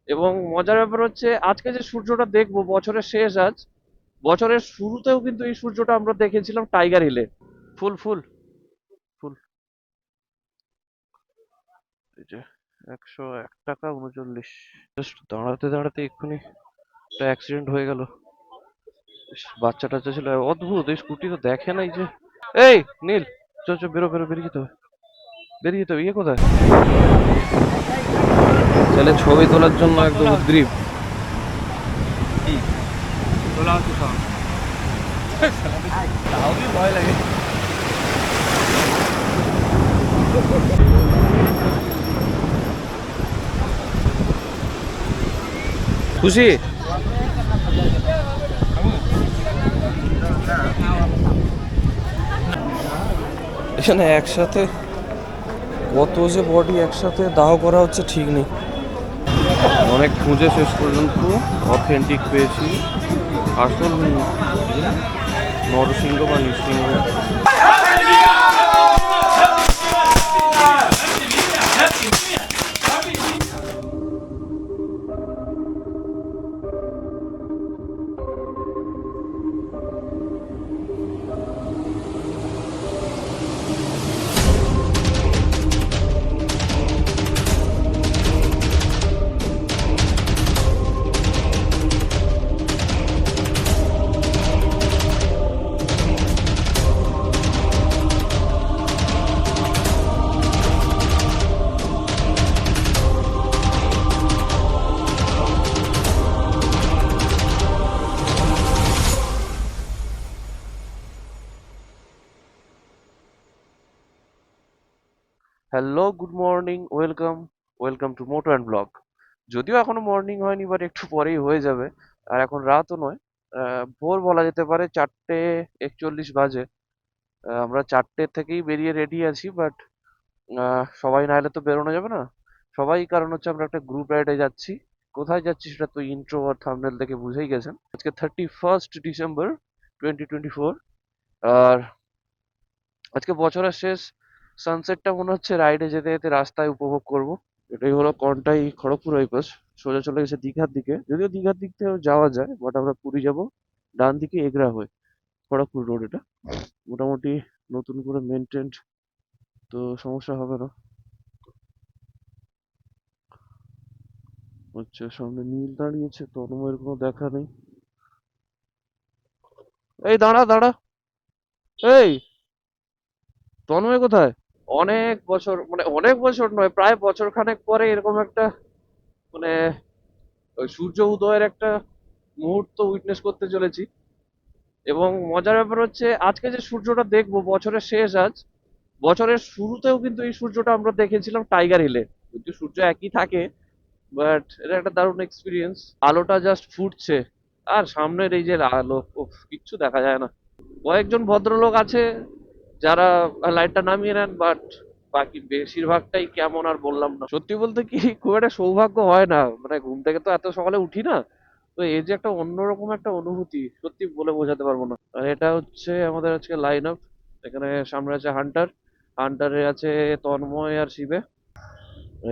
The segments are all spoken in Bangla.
এবং মজার ব্যাপার হচ্ছে আজকে যে সূর্যটা দেখবো বছরের শেষ আজ, বছরের শুরুতেও কিন্তু এই সূর্যটা আমরা দেখেছিলাম টাইগার হিলে। ফুল ফুল ফুল। এই যে 101 টাকা 39। জাস্ট দাঁড়াতে দাঁড়াতে এক্ষুনি একটা অ্যাক্সিডেন্ট হয়ে গেল। ইস, বাচ্চা টাচ্চা ছিল, অদ্ভুত এই স্কুটি তো দেখে নাই যে। এই নীল, চল চল, বেরো বেরো, বেরিয়ে যেতে হবে, বেরিয়ে যেতে হবে। ইয়ে কোথায়? ছেলে ছবি তোলার জন্য একদম উদ্গ্রীব। খুশি? এখানে একসাথে কত যে বডি একসাথে দাহ করা হচ্ছে ঠিক নেই। অনেক খুঁজে শেষ পর্যন্ত অথেন্টিক পেয়েছি, আসল নরসিংহ বা Nrisingha. Hello, good morning, welcome, welcome to moto and blog. যদিও এখনো মর্নিং হয়নি, বাট একটু পরেই হয়ে যাবে। আর এখন রাতও নয়, ভোর বলা যেতে পারে, 4:41 বাজে। আমরা 4টে থেকেই বেরিয়ে রেডি আছি, বাট সবাই না এলে তো বেরোনো যাবে না। সবাই কারণ হচ্ছে আমরা একটা গ্রুপ রাইডে যাচ্ছি। কোথায় যাচ্ছি সেটা তো ইন্ট্রো আর থাম্বনেল দেখে বুঝেই গেছেন। আজকে 31 ডিসেম্বর 2024। আর আজকে বছরের শেষ সানসেটটা মনে হচ্ছে রাইডে যেতে যেতে রাস্তায় উপভোগ করব। এটাই হলো কনটাই খড়গপুর বাইপাস। সোজা চলে গেছে দীঘার দিকে, যদিও দীঘার দিক থেকেও যাওয়া যায়, বাট আমরা পুরী যাব ডান দিকে এগরা হয়ে। খড়গপুর রোড এটা মোটামুটি নতুন করে মেনটেন্ড, তো সমস্যা হবে না। হচ্ছে সামনে নীল দাঁড়িয়েছে, তন্ময়ের কোনো দেখা নেই। এই দাঁড়া দাঁড়া, এই তন্ময় কোথায়? অনেক বছর, মানে অনেক বছর নয়, প্রায় বছর খানেক পরে এরকম একটা, মানে ওই সূর্য উদয়ের একটা মুহূর্ত উইটনেস করতে চলেছি। এবং মজার ব্যাপার হচ্ছে আজকে যে সূর্যটা দেখবো বছরের শেষ আজ, বছরের শুরুতেও কিন্তু এই সূর্যটা আমরা দেখেছিলাম টাইগার হিলে। যদিও সূর্য একই থাকে, বাট এটা একটা দারুণ এক্সপিরিয়েন্স। আলোটা জাস্ট ফুটছে, আর সামনের এই যে আলো, উফ, কিচ্ছু দেখা যায় না। কয়েকজন ভদ্রলোক আছে যারা লাইটটা নামিয়ে নেন, বাট বাকি বেশিরভাগটাই কেমন আর বললাম না। সত্যি বলতে কি, খুব একটা সৌভাগ্য হয় না, মানে ঘুম থেকে তো এত সকালে উঠি না। তো এই যে একটা অন্যরকম একটা অনুভূতি, সত্যি বলে বোঝাতে পারবো না। আর এটা হচ্ছে আমাদের আজকে লাইন আপ। এখানে সামনে আছে হান্টার, হান্টারে আছে তন্ময় আর শিবে।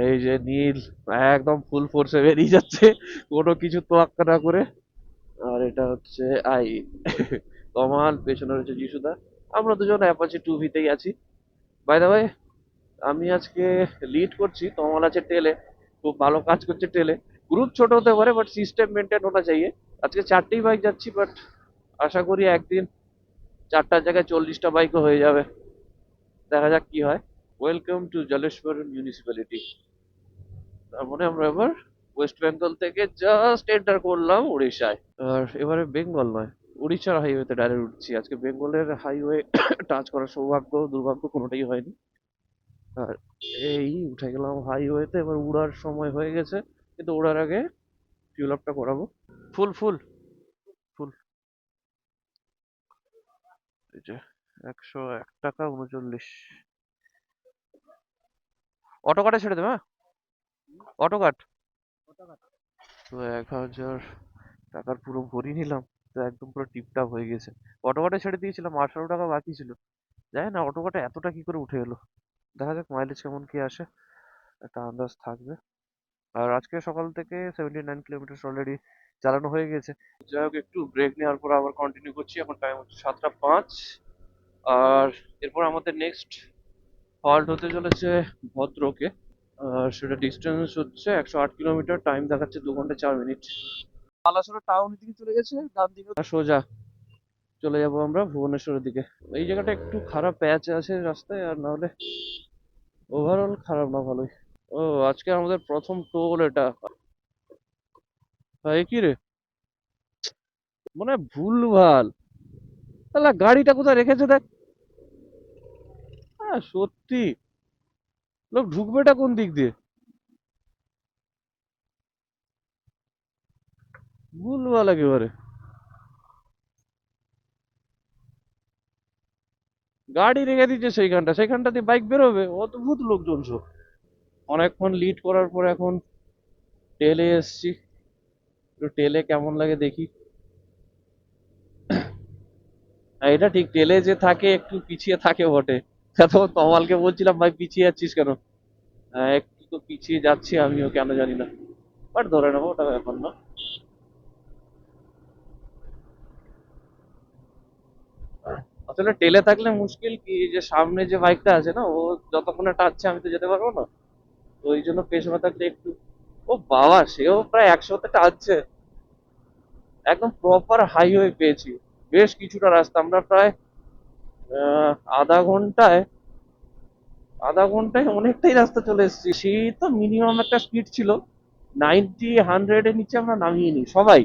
এই যে নীল একদম ফুল ফোর্সে বেরিয়ে যাচ্ছে, কোনো কিছু তোয়াক্কা না করে। আর এটা হচ্ছে আই কমাল, পেছনে রয়েছে যিশুদা। আমরা দুজন অ্যাপাচি 2V তেই আছি। বাই দ্য ওয়ে, আমি আজকে লিড করছি, তমাল আছে টেলে, খুব ভালো কাজ করছে টেলে। গ্রুপ ছোট হতে পারে, বাট সিস্টেম মেনটেন হোনা চাইয়ে। আজকে 4টেই বাইক যাচ্ছি, বাট আশা করি একদিন 4টার জায়গায় 40টা বাইকও হয়ে যাবে। দেখা যাক কি হয়। Welcome to Jaleswar municipality. তার মানে আমরা এবার ওয়েস্ট বেঙ্গল থেকে জাস্ট এন্টার করলাম উড়িষ্যায়। আর এবারে বেঙ্গল নয়, উড়িষ্যার হাইওয়েতে ডাইরেক্ট উঠছি। আজকে বেঙ্গলের হাইওয়ে টাচ করার সৌভাগ্য দুর্ভাগ্য কোনোটাই হয়নি। আর এই উঠে গেলাম হাইওয়েতে, এবার উড়ার সময় হয়ে গেছে, কিন্তু ওড়ার আগে ফিউল আপটা করাবো। ফুল ফুল ফুল। এই যে 101 টাকা 39। অটো কাটে ছেড়ে দেবে, হ্যাঁ? Auto cut. তো 1000 টাকার পুরো ভরি নিলাম, তো একদম পুরো টিপটাপ হয়ে গেছে। অটো কাটে ছেড়ে দিয়েছিলাম, 18 টাকা বাকি ছিল। জানি না অটো কাটে এতটা কি করে উঠে এলো। দেখা যাক মাইলেজ কেমন কি আসে, একটা আন্দাজ থাকবে। আর আজকে সকাল থেকে 79 কিলোমিটার অলরেডি চালানো হয়ে গেছে। যাই হোক, একটু ব্রেক নেওয়ার পর আবার কন্টিনিউ করছি। এখন টাইম হচ্ছে 7টা 5। আর এরপর আমাদের নেক্সট হল্ট হতে চলেছে ভদ্রকে। আর সেটা ডিস্টেন্স হচ্ছে 108 কিলোমিটার, টাইম দেখাচ্ছে 2 ঘন্টা 4 মিনিট। বালাসোর টাউনের দিকে চলে গেছে, ডান দিকে সোজা চলে যাব আমরা ভুবনেশ্বরের দিকে। এই জায়গাটা একটু খারাপ প্যাচ আছে রাস্তায়, আর নাহলে ওভারঅল খারাপ না, ভালোই। ও, আজকে আমাদের প্রথম টোল এটা। এই কি রে, মানে ভুলভাল। তাহলে গাড়িটা কোথায় রেখেছে দেখ। হ্যাঁ সত্যি, লোক ঢুকবেটা কোন দিক দিয়ে, ভুলভাল একেবারে। গাড়ি রেখে দিচ্ছে সেইখানটা, সেইখানটা দিয়ে বাইক বেরোবে, অদ্ভুত লোকজন সব। অনেকক্ষণ লিড করার পর এখন টেলে এসছি। একটু টেলে কেমন লাগে দেখি। হ্যাঁ, এটা ঠিক, টেলে যে থাকে একটু পিছিয়ে থাকে বটে। তো তমালকে বলছিলাম, ভাই পিছিয়ে যাচ্ছিস কেন? হ্যাঁ, একটু তো পিছিয়ে যাচ্ছি আমিও, কেন জানি না, বাট ধরে নেবো, ওটা ব্যাপার না। আসলে টেলে থাকলে মুশকিল কি, যে সামনে যে বাইকটা আছে না, ও যতক্ষণে টানছে আমি তো যেতে পারবো না। তো ওই জন্য পেছনে থাকলে একটু। ও বাবা, সেও প্রায় 100তে টানছে। একদম প্রপার হাইওয়ে পেয়েছি। বেশ কিছুটা রাস্তা, আমরা প্রায় আহ, আধা ঘন্টায় আধা ঘন্টায় অনেকটাই রাস্তা চলে এসেছি। সেই তো মিনিমাম একটা স্পিড ছিল, 90-100 এর নিচে আমরা নামিয়ে নি সবাই।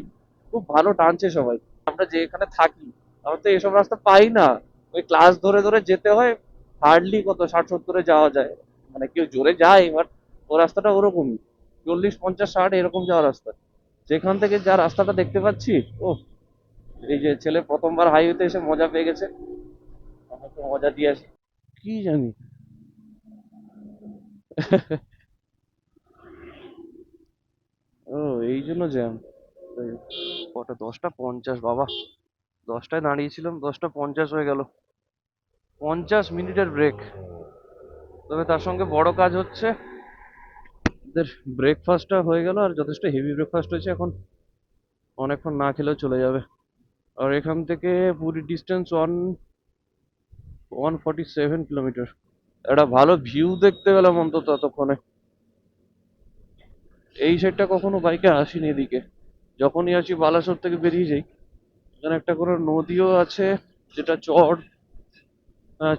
খুব ভালো টানছে সবাই। আমরা যেখানে থাকি, আমরা তো এসব রাস্তা পাই না। ওই ক্লাস ধরে ধরে যেতে হয়। হার্ডলি কত 60-70-এ যাওয়া যায়, মানে কেউ জোরে যায়, বাট ও রাস্তাটা ওরকমই, 40-50-60 এরকম যাওয়া রাস্তা। যেখান থেকে যা রাস্তাটা দেখতে পাচ্ছি, ও, এই যে ছেলে প্রথমবার হাইওয়েতে এসে মজা পেয়ে গেছে, আমাকে মজা দিয়ে আসি। কি জানি। ও, এই জন্য জ্যাম। কটা, 10টা 50 বাবা। 10টায় দাঁড়িয়েছিলাম, 10টা 50 হয়ে গেল। 50 মিনিটের ব্রেক। তবে তার সঙ্গে বড় কাজ হচ্ছে, এদের ব্রেকফাস্টটা হয়ে গেল, আর যথেষ্ট হেভি ব্রেকফাস্ট হয়েছে। এখন অনেকক্ষণ না খেলেও চলে যাবে। আর এখান থেকে পুরী ডিস্টেন্স 147 কিলোমিটার। একটা ভালো ভিউ দেখতে পেলাম অন্তত ততক্ষণে। এই সাইডটা কখনো বাইকে আসিনি এদিকে। যখনই আসি বালাসোর থেকে বেরিয়ে যাই। এখানে একটা করে নদীও আছে, যেটা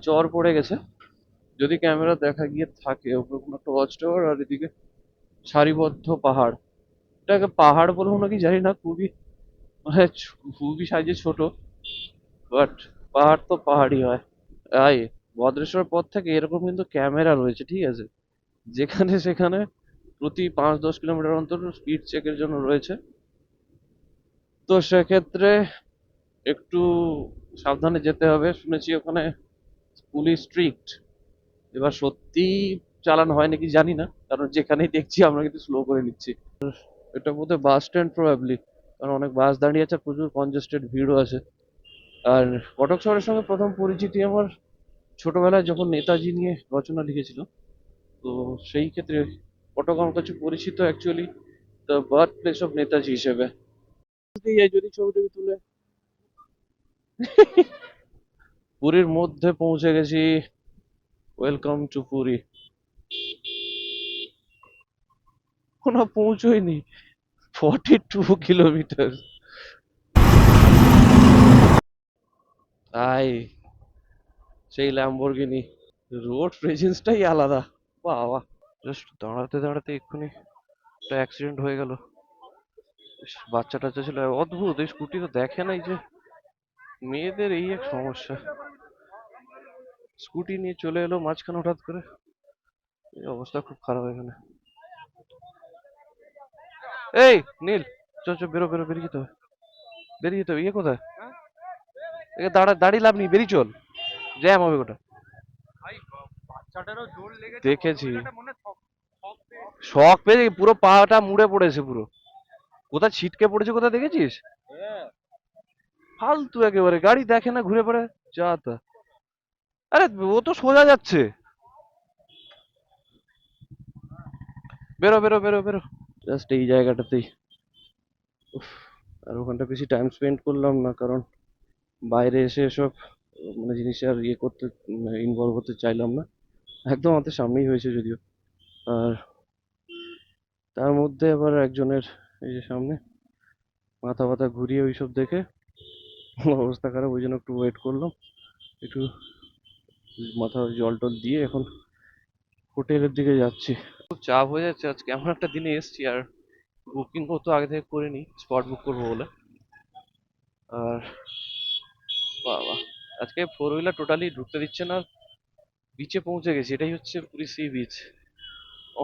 চর পড়ে গেছে। যদি ক্যামেরা দেখা গিয়ে থাকে, ওপরে কোনো একটা ওয়াচ টাওয়ার, আর এদিকে সারিবদ্ধ পাহাড়। এটাকে পাহাড় বলবো নাকি জানি না, খুবই মানে খুবই সাইজে ছোট, বাট পাহাড় তো পাহাড়ই হয়। তাই ভদ্রেশ্বর পথ থেকে এরকম কিন্তু ক্যামেরা রয়েছে, ঠিক আছে, যেখানে সেখানে প্রতি 5-10 কিলোমিটার অন্তর স্পিড চেকের জন্য রয়েছে। তো সেক্ষেত্রে একটু সাবধানে যেতে হবে, শুনেছি ওখানে পুলিশ স্ট্রিক্ট। এবার সত্যি চালান হয় নাকি জানি না, কারণ যেখানেই দেখছি আমরা কিন্তু স্লো করে নিচ্ছি। এটা বোধহয় বাস স্ট্যান্ড প্রবাবলি, কারণ অনেক বাস দাঁড়িয়ে আছে, প্রচুর কনজেস্টেড ভিড়ও আছে। আর কটক শহরের সঙ্গে প্রথম পরিচিতি আমার ছোটবেলায়, যখন নেতাজি নিয়ে রচনা লিখেছিল। তো সেই ক্ষেত্রে কটক আমার কাছে পরিচিত actually the birth place of Netaji হিসেবে। যদি ছবি টবি তুলে। পুরীর মধ্যে পৌঁছে গেছি। Welcome to Puri. কোনো পৌঁছয়নি, 42 কিলোমিটার। তাই সেই ল্যাম্বরগিনি, রোড প্রেজেন্সটাই আলাদা। বাবা, জাস্ট দাঁড়াতে দাঁড়াতে এক্ষুনি একটা অ্যাক্সিডেন্ট হয়ে গেল। বাচ্চা টাচ্চা ছিল, অদ্ভুত এই স্কুটি তো দেখে নাই যে। মেয়েদের এই এক সমস্যা, স্কুটি নিয়ে চলে এলো মাঝখানে হঠাৎ করে। এই অবস্থা খুব খারাপ এখানে। এই নীল, চল চল, বেরো বেরো, বেরিয়ে যেতে হবে, বেরিয়ে যেতে হবে। ইয়ে কোথায়? দাঁড়িয়ে লাভ নেই, বেরিয়ে চল, জ্যাম হবে গোটা। দেখেছি, শখ পেয়ে পুরো পাটা মুড়ে পড়েছে পুরো। কোথায় ছিটকে পড়েছে, কোথায় দেখেছিস? ফালতু একেবারে, গাড়ি দেখে না, ঘুরে পড়ে যা তা। আরে ও তো সোজা যাচ্ছে। বেরো বেরো বেরো বেরো। জাস্ট এই জায়গাটাতেই। উফ, আর ওখানটা বেশি টাইম স্পেন্ড করলাম না, কারণ বাইরে এসে এসব মানে জিনিসে আর ইয়ে করতে ইনভলভ হতে চাইলাম না। একদম আমাদের সামনেই হয়েছে যদিও। আর তার মধ্যে আবার একজনের এই যে সামনে মাথা ব্যথা ঘুরিয়ে ওইসব দেখে অবস্থা খারাপ, ওই জন্য একটু ওয়েট করলাম, একটু মাথা জল টল দিয়ে এখন হোটেলের দিকে যাচ্ছি। খুব চাপ হয়ে যাচ্ছে, আজকে এমন একটা দিনে এসছি, আর বুকিংও তো আগে থেকে করিনি, স্পট বুক করবো বলে। আর বাবা, আজকে ফোর হুইলার টোটালি ঢুকতে দিচ্ছে না। বিচে পৌঁছে গেছি, এটাই হচ্ছে পুরী সি বিচ।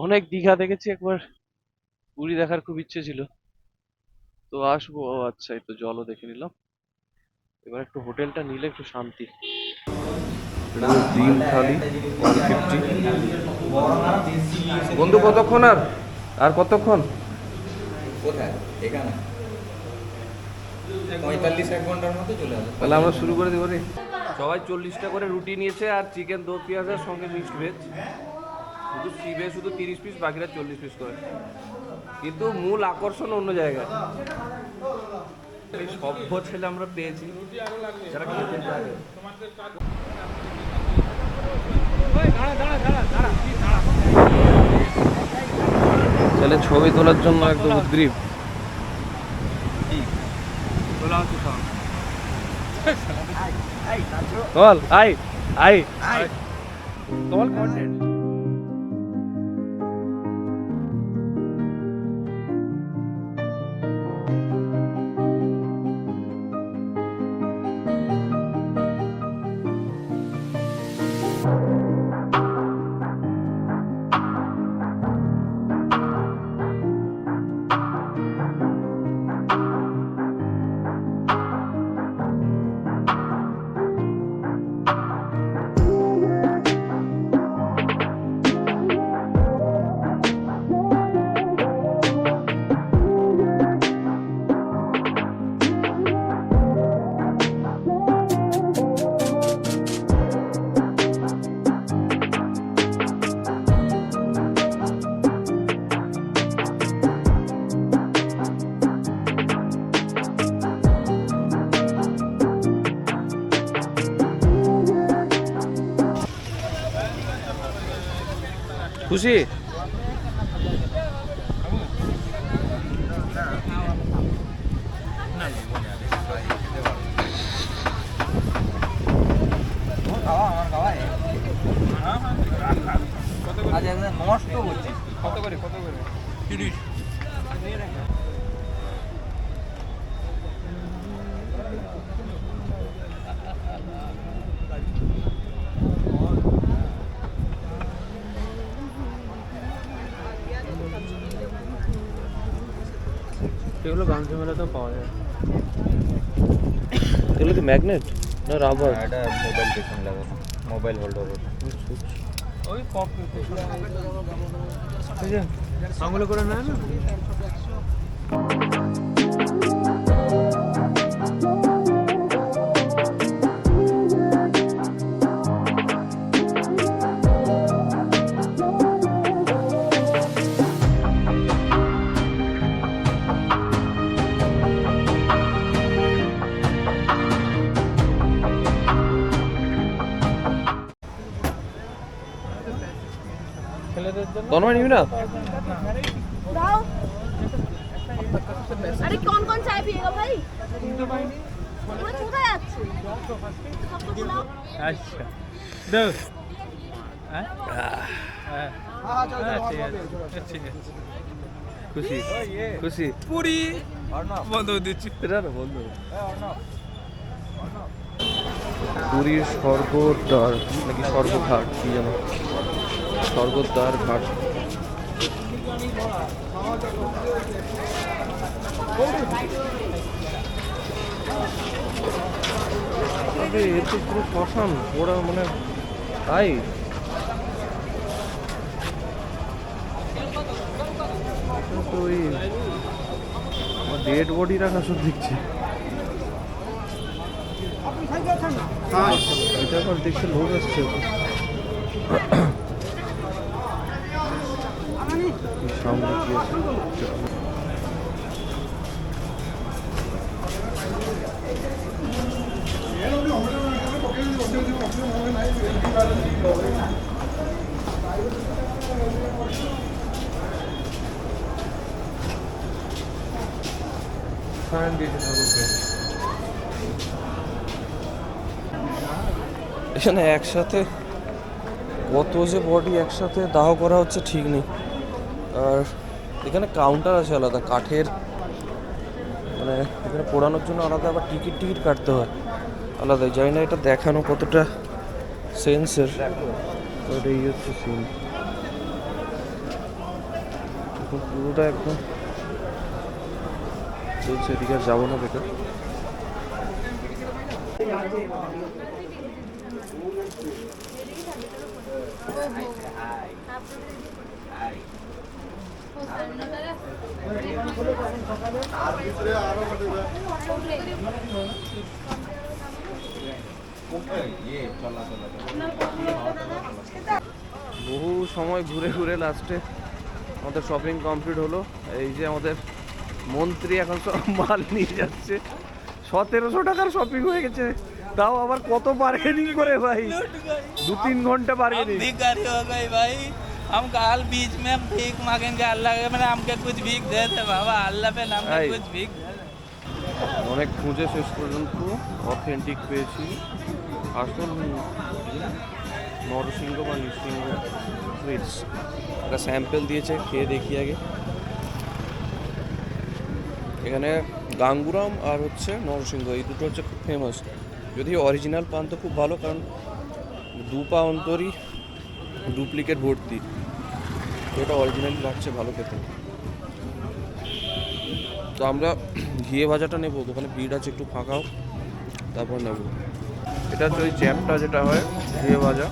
অনেক দীঘা দেখেছি, একবার পুরী দেখার খুব ইচ্ছে ছিল, তো আসবো। ও আচ্ছা, এই তো জলও দেখে নিলাম। এবার একটু হোটেলটা নিলে একটু শান্তি। এটা ডিম থালি 150। বন্ধু কতক্ষণ আর আর কতক্ষণ? কোথায়? এখানে 45-1 ঘন্টার মধ্যে চলে আসবে। তাহলে আমরা শুরু করে দেবো রে। সবাই 40টা করে রুটি নিয়েছে, আর চিকেন 2 পেঁয়াজের সঙ্গে মিক্সড ভেজ। শুধু সি ভেজ শুধু 30 পিস, বাকিরা 40 পিস করে। কিন্তু মূল আকর্ষণ অন্য জায়গায়। এই সভ্য ছেলে আমরা পেয়েছি যারা খেতে চায়। ছেলে ছবি তোলার জন্য একদম উদ্গ্রীব। বল আই আই বল কন্টেন্ট। খুশি? নষ্ট করছি। কত করে 30। এগুলো গামছা মেলাতেও পাওয়া যায়। এগুলো কি ম্যাগনেট না রাবার? এটা মোবাইল পেছন লাগানো, মোবাইল হোল্ডার। ওই পপ আঙুলে করে নেয় না। তন্ময় নিবি না? दाओ। अरे कौन कौन चाय पिएगा भाई? पूरा कोথায় যাচ্ছে? सबको बुलाओ। আচ্ছা দাও। হ্যাঁ খুশি খুশি পুরি বন্ধ দিচ্ছি। এটা না বন্ধু। পুরীর স্বর্গদ্বার নাকি স্বর্গঘাট কি জানো, স্বর্গদ্বার ঘাট। এ তো পুরো শ্মশান ওরা, মানে তাই তো ওই ডেড বডি রাখা সব দেখছি। এটা আবার দেখতে লোক আসছে। সামনে কি দিয়েছে। এখানে একসাথে কত যে বডি একসাথে দাহ করা হচ্ছে ঠিক নেই। আর এখানে কাউন্টার আছে আলাদা কাঠের, মানে এখানে পোড়ানোর জন্য আলাদা আবার টিকিট কাটতে হয় আলাদা। জানি না এটা দেখানো কতটা সেন্সের, বাট এই হচ্ছে সিন। এখন পুরোটা একদম চলছে, এদিকে আর যাবো না বেকার। বহু সময় ঘুরে ঘুরে লাস্টে আমাদের শপিং কমপ্লিট হলো। এই যে আমাদের মন্ত্রী এখন সব মাল নিয়ে যাচ্ছে। 1700 টাকার শপিং হয়ে গেছে, তাও আবার কত বার্গেনিং করে ভাই, 2-3 ঘন্টা বার্গেনিং। भिखारी हो गई भाई, हम काल बीच में भीख मांगेंगे अल्लाह के, मैंने हमके कुछ भीख दे दे बाबा, अल्लाह पे नाम भाई। कुछ भीख दे दे। অনেক খুঁজে শেষ পর্যন্ত অথেন্টিক পেয়েছি আসল নরসিংহ বা নৃসিংহ সুইটস। একটা স্যাম্পেল দিয়েছে, খেয়ে দেখি আগে। এখানে গাঙ্গুরাম আর হচ্ছে নরসিংহ, এই দুটো হচ্ছে খুব ফেমাস। যদি অরিজিনাল পান তো খুব ভালো, কারণ 2 পা অন্তরই ডুপ্লিকেট ভর্তি, তো এটা অরিজিনালি লাগছে ভালো খেতে। তো আমরা ঘিয়ে ভাজাটা নেবো, দোকানে ভিড় আছে, একটু ফাঁকাও, তারপর নেব। এটা হচ্ছে ওই চ্যাপটা যেটা হয় ঘিয়ে ভাজা।